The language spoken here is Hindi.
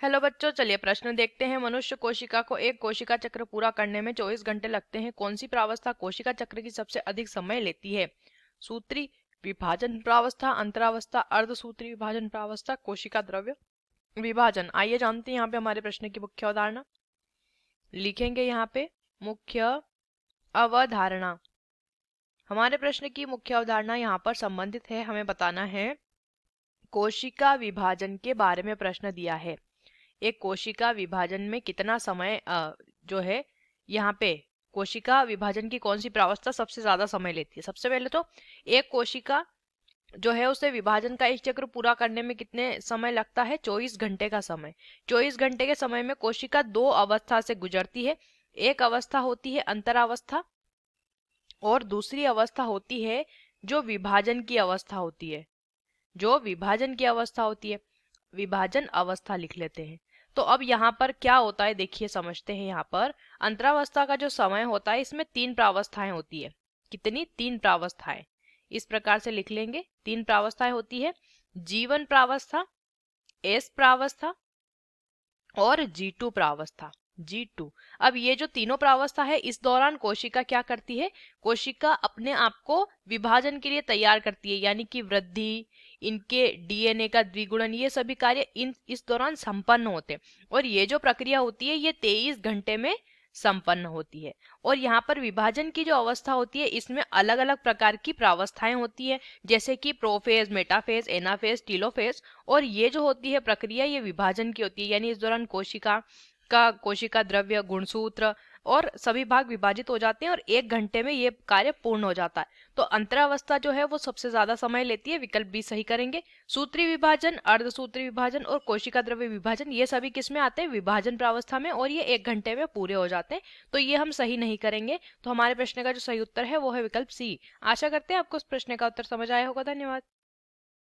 हेलो बच्चों, चलिए प्रश्न देखते हैं। मनुष्य कोशिका को एक कोशिका चक्र पूरा करने में 24 घंटे लगते हैं। कौन सी प्रावस्था कोशिका चक्र की सबसे अधिक समय लेती है? सूत्री विभाजन प्रावस्था, अंतरावस्था, अर्धसूत्री विभाजन प्रावस्था, कोशिका द्रव्य विभाजन। आइए जानते हैं यहाँ पे हमारे प्रश्न की मुख्य अवधारणा। लिखेंगे यहाँ पे मुख्य अवधारणा। हमारे प्रश्न की मुख्य अवधारणा यहाँ पर संबंधित है, हमें बताना है कोशिका विभाजन के बारे में प्रश्न दिया है। एक कोशिका विभाजन में कितना समय जो है यहाँ पे कोशिका विभाजन की कौन सी प्रावस्था सबसे ज्यादा समय लेती है? सबसे पहले तो एक कोशिका जो है उसे विभाजन का एक चक्र पूरा करने में कितने समय लगता है? 24 घंटे का समय। 24 घंटे के समय में कोशिका दो अवस्था से गुजरती है। एक अवस्था होती है अंतरावस्था और दूसरी अवस्था होती है जो विभाजन की अवस्था होती है। जो विभाजन की अवस्था होती है, विभाजन अवस्था लिख लेते हैं। तो अब यहाँ पर क्या होता है, देखिए समझते हैं। यहाँ पर अंतरावस्था का जो समय होता है इसमें 3 प्रावस्थाएं होती है। कितनी? 3 प्रावस्थाएं। इस प्रकार से लिख लेंगे। 3 प्रावस्थाएं होती है, G1 प्रावस्था, S प्रावस्था और G2 प्रावस्था। G2। अब ये जो तीनों प्रावस्था है, इस दौरान कोशिका क्या करती है? कोशिका अपने आप को विभाजन के लिए तैयार करती है, यानी कि वृद्धि, इनके डीएनए का द्विगुणन, ये सभी कार्य इस दौरान संपन्न होते हैं। और ये जो प्रक्रिया होती है ये 23 घंटे में संपन्न होती है। और यहाँ पर विभाजन की जो अवस्था होती है इसमें अलग अलग प्रकार की प्रावस्थाएं होती है, जैसे कि प्रोफेज, मेटाफेज, एनाफेज, टीलोफेज। और ये जो होती है प्रक्रिया ये विभाजन की होती है, यानी इस दौरान कोशिका द्रव्य, गुणसूत्र और सभी भाग विभाजित हो जाते हैं और 1 घंटे में ये कार्य पूर्ण हो जाता है। तो अंतरावस्था जो है वो सबसे ज्यादा समय लेती है। विकल्प बी सही करेंगे। सूत्री विभाजन, अर्धसूत्री विभाजन और कोशिका द्रव्य विभाजन ये सभी किस में आते हैं? विभाजन प्रावस्था में, और ये 1 घंटे में पूरे हो जाते हैं। तो ये हम सही नहीं करेंगे। तो हमारे प्रश्न का जो सही उत्तर है वो है विकल्प सी। आशा करते हैं आपको इस प्रश्न का उत्तर समझ आया होगा। धन्यवाद।